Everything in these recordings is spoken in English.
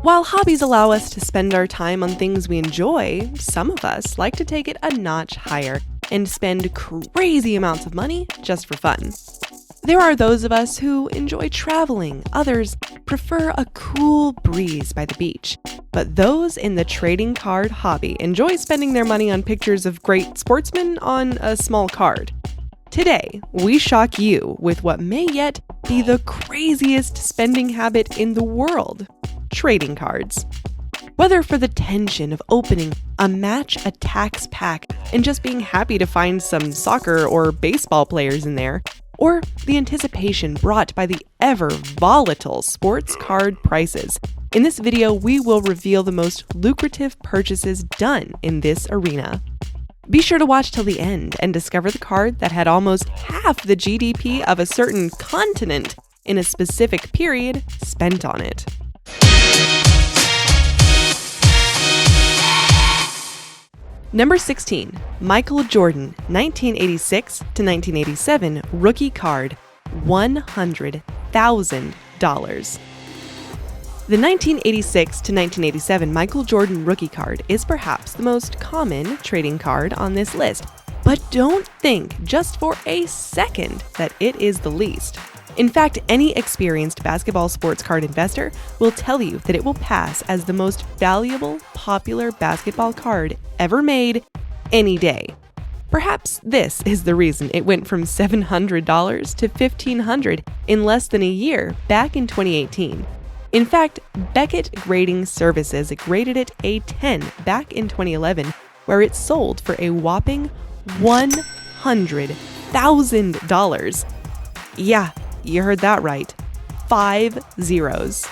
While hobbies allow us to spend our time on things we enjoy, some of us like to take it a notch higher and spend crazy amounts of money just for fun. There are those of us who enjoy traveling, others prefer a cool breeze by the beach. But those in the trading card hobby enjoy spending their money on pictures of great sportsmen on a small card. Today, we shock you with what may yet be the craziest spending habit in the world: trading cards. Whether for the tension of opening a match attacks pack and just being happy to find some soccer or baseball players in there, or the anticipation brought by the ever volatile sports card prices, in this video we will reveal the most lucrative purchases done in this arena. Be sure to watch till the end and discover the card that had almost half the GDP of a certain continent in a specific period spent on it. Number 16, Michael Jordan, 1986 to 1987 rookie card, $100,000. The 1986 to 1987 Michael Jordan rookie card is perhaps the most common trading card on this list, but don't think just for a second that it is the least. In fact, any experienced basketball sports card investor will tell you that it will pass as the most valuable, popular basketball card ever made any day. Perhaps this is the reason it went from $700 to $1,500 in less than a year back in 2018. In fact, Beckett Grading Services graded it a 10 back in 2011, where it sold for a whopping $100,000. Yeah, you heard that right. 5 zeros.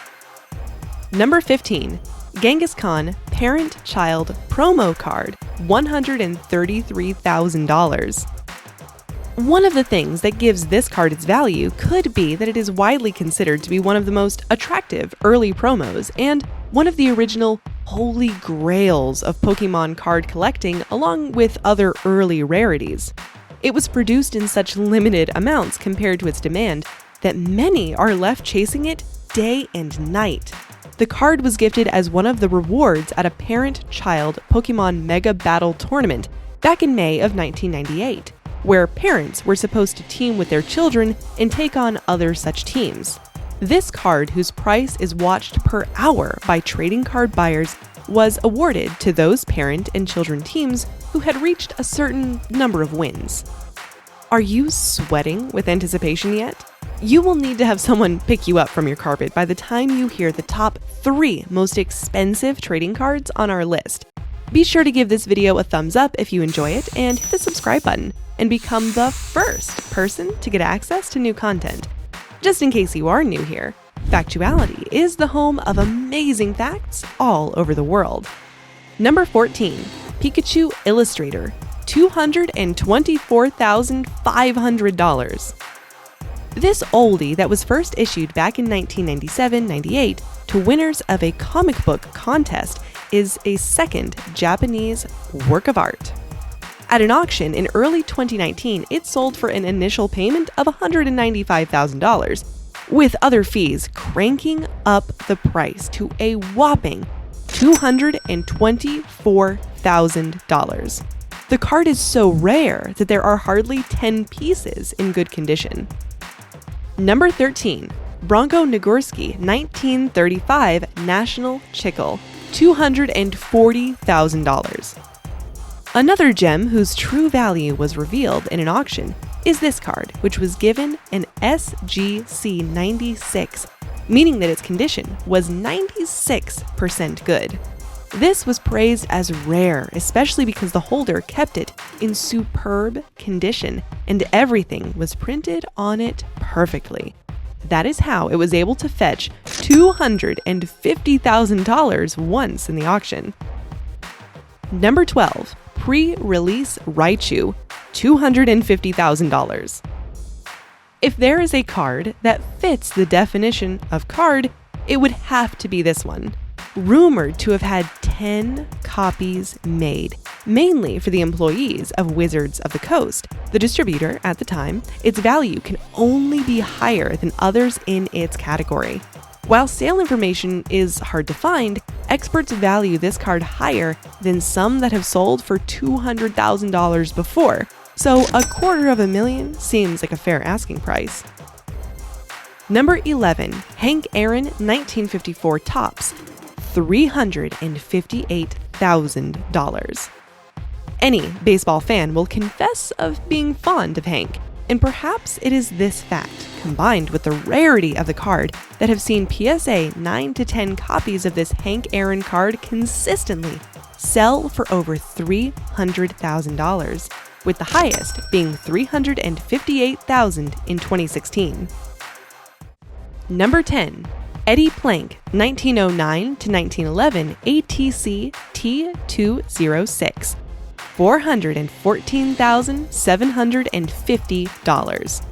Number 15, Genghis Khan Parent-Child Promo Card, $133,000. One of the things that gives this card its value could be that it is widely considered to be one of the most attractive early promos and one of the original holy grails of Pokemon card collecting, along with other early rarities. It was produced in such limited amounts compared to its demand that many are left chasing it day and night. The card was gifted as one of the rewards at a parent-child Pokemon Mega Battle Tournament back in May of 1998, where parents were supposed to team with their children and take on other such teams. This card, whose price is watched per hour by trading card buyers, was awarded to those parent and children teams who had reached a certain number of wins. Are you sweating with anticipation yet? You will need to have someone pick you up from your carpet by the time you hear the top 3 most expensive trading cards on our list. Be sure to give this video a thumbs up if you enjoy it and hit the subscribe button and become the first person to get access to new content. Just in case you are new here, Factuality is the home of amazing facts all over the world. Number 14, Pikachu Illustrator, $224,500. This oldie that was first issued back in 1997-98 to winners of a comic book contest is a second Japanese work of art. At an auction in early 2019, it sold for an initial payment of $195,000, with other fees cranking up the price to a whopping $224,000. The card is so rare that there are hardly 10 pieces in good condition. Number 13, Bronco Nagorski 1935 National Chickel, $240,000. Another gem whose true value was revealed in an auction is this card, which was given an SGC 96, meaning that its condition was 96% good. This was praised as rare, especially because the holder kept it in superb condition and everything was printed on it perfectly. That is how it was able to fetch $250,000 once in the auction. Number 12, Prerelease Raichu, $250,000. If there is a card that fits the definition of card, it would have to be this one. Rumored to have had 10 copies made, mainly for the employees of Wizards of the Coast, the distributor at the time, its value can only be higher than others in its category. While sale information is hard to find, experts value this card higher than some that have sold for $200,000 before, so $250,000 seems like a fair asking price. Number 11, Hank Aaron 1954 Topps, $358,000. Any baseball fan will confess of being fond of Hank, and perhaps it is this fact, combined with the rarity of the card, that have seen PSA 9 to 10 copies of this Hank Aaron card consistently sell for over $300,000, with the highest being $358,000 in 2016. Number 10, Eddie Plank 1909 to 1911 ATC T206, $414,750.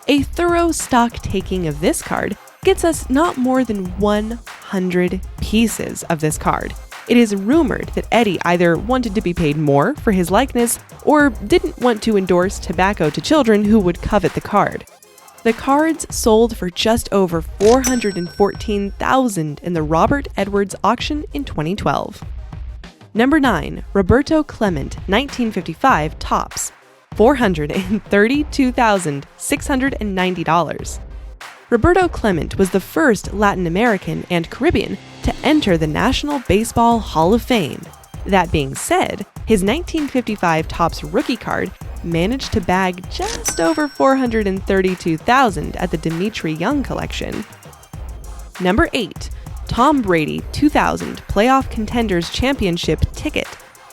A thorough stock taking of this card gets us not more than 100 pieces of this card. It is rumored that Eddie either wanted to be paid more for his likeness or didn't want to endorse tobacco to children who would covet the card. The cards sold for just over $414,000 in the Robert Edwards auction in 2012. Number 9, Roberto Clemente 1955 Topps, $432,690. Roberto Clemente was the first Latin American and Caribbean to enter the National Baseball Hall of Fame. That being said, his 1955 Topps rookie card managed to bag just over $432,000 at the Dimitri Young collection. Number 8, Tom Brady 2000 Playoff Contenders Championship Ticket,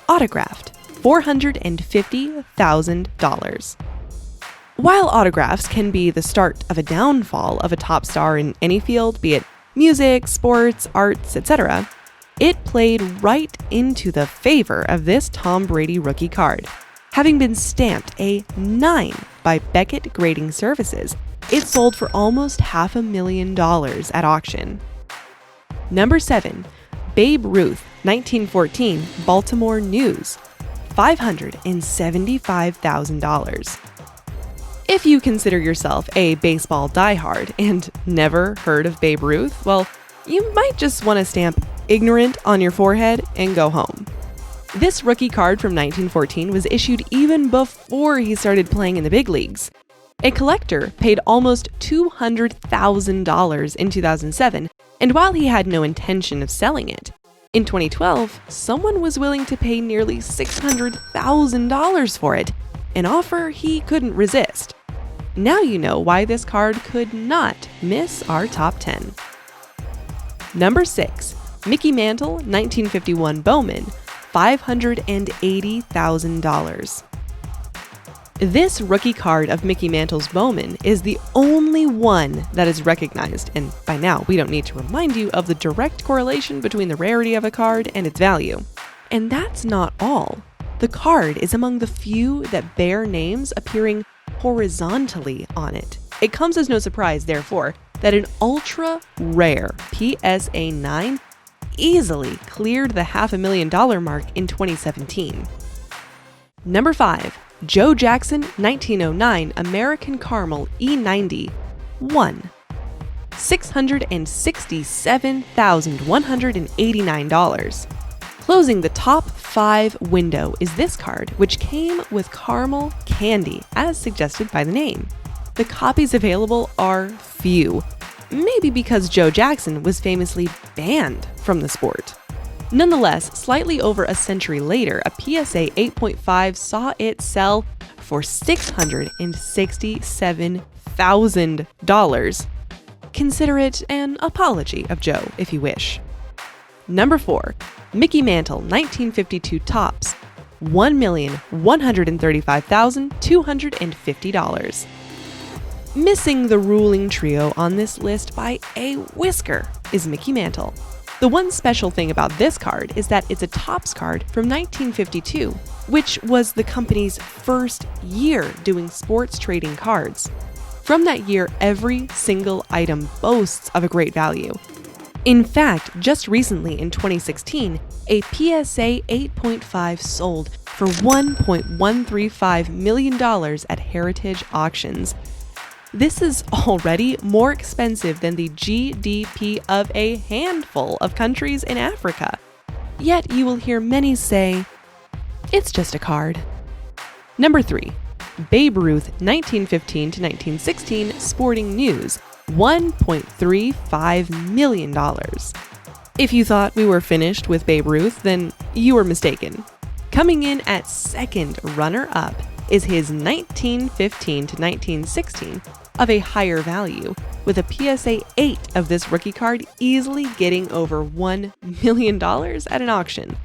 autographed, $450,000. While autographs can be the start of a downfall of a top star in any field, be it music, sports, arts, etc., it played right into the favor of this Tom Brady rookie card. Having been stamped a 9 by Beckett Grading Services, it sold for almost $500,000 at auction. Number 7, Babe Ruth 1914 Baltimore News, $575,000. If you consider yourself a baseball diehard and never heard of Babe Ruth, well, you might just want to stamp ignorant on your forehead and go home. This rookie card from 1914 was issued even before he started playing in the big leagues. A collector paid almost $200,000 in 2007, and while he had no intention of selling it, in 2012, someone was willing to pay nearly $600,000 for it, an offer he couldn't resist. Now you know why this card could not miss our top 10. Number 6, Mickey Mantle 1951 Bowman, $580,000. This rookie card of Mickey Mantle's Bowman is the only one that is recognized, and by now we don't need to remind you of the direct correlation between the rarity of a card and its value. And that's not all. The card is among the few that bear names appearing horizontally on it. It comes as no surprise, therefore, that an ultra-rare PSA 9 easily cleared the $500,000 mark in 2017. Number 5, Joe Jackson 1909 American Caramel E90, $667,189. Closing the top 5 window is this card, which came with caramel candy, as suggested by the name. The copies available are few, maybe because Joe Jackson was famously banned from the sport. Nonetheless, slightly over a century later, a PSA 8.5 saw it sell for $667,000. Consider it an apology of Joe, if you wish. Number 4, Mickey Mantle 1952 Topps, $1,135,250. Missing the ruling trio on this list by a whisker is Mickey Mantle. The one special thing about this card is that it's a Topps card from 1952, which was the company's first year doing sports trading cards. From that year, every single item boasts of a great value. In fact, just recently in 2016, a PSA 8.5 sold for $1.135 million at Heritage Auctions. This is already more expensive than the GDP of a handful of countries in Africa. Yet you will hear many say, it's just a card. Number 3. Babe Ruth 1915 to 1916 Sporting News, $1.35 million. If you thought we were finished with Babe Ruth, then you were mistaken. Coming in at second runner-up is his 1915 to 1916 of a higher value, with a PSA 8 of this rookie card easily getting over $1 million at an auction.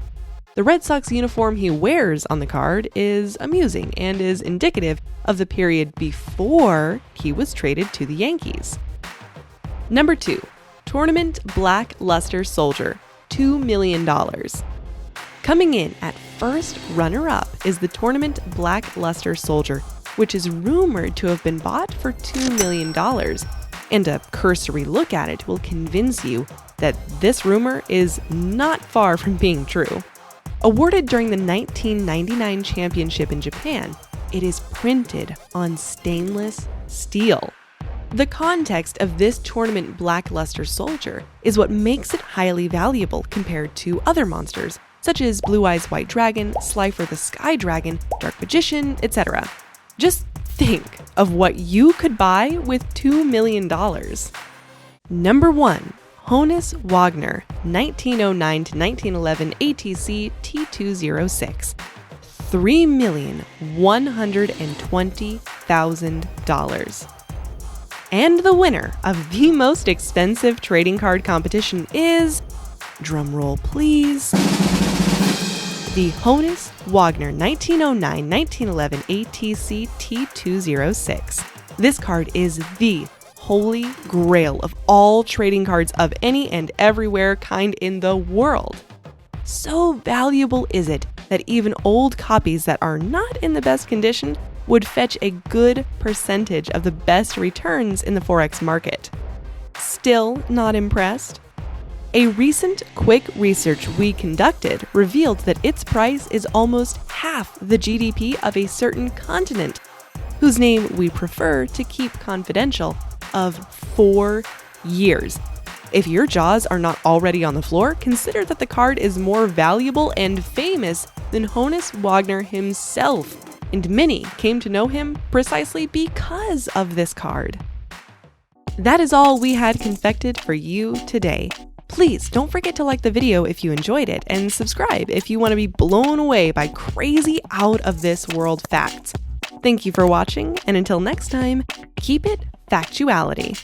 The Red Sox uniform he wears on the card is amusing and is indicative of the period before he was traded to the Yankees. Number 2. Tournament Black Luster Soldier, $2 million. Coming in at first runner-up is the Tournament Black Luster Soldier, which is rumored to have been bought for $2 million. And a cursory look at it will convince you that this rumor is not far from being true. Awarded during the 1999 championship in Japan, it is printed on stainless steel. The context of this tournament Black Luster Soldier is what makes it highly valuable compared to other monsters, such as Blue Eyes White Dragon, Slifer the Sky Dragon, Dark Magician, etc. Just think of what you could buy with $2 million. Number 1. Honus Wagner, 1909 to 1911 ATC T206, $3,120,000. And the winner of the most expensive trading card competition is, drumroll please, the Honus Wagner 1909-1911 ATC T206. This card is the holy grail of all trading cards of any and everywhere kind in the world. So valuable is it that even old copies that are not in the best condition would fetch a good percentage of the best returns in the forex market. Still not impressed? A recent quick research we conducted revealed that its price is almost half the GDP of a certain continent, whose name we prefer to keep confidential, of 4 years. If your jaws are not already on the floor, consider that the card is more valuable and famous than Honus Wagner himself, and many came to know him precisely because of this card. That is all we had confected for you today. Please don't forget to like the video if you enjoyed it, and subscribe if you want to be blown away by crazy out of this world facts. Thank you for watching, and until next time, keep it factuality.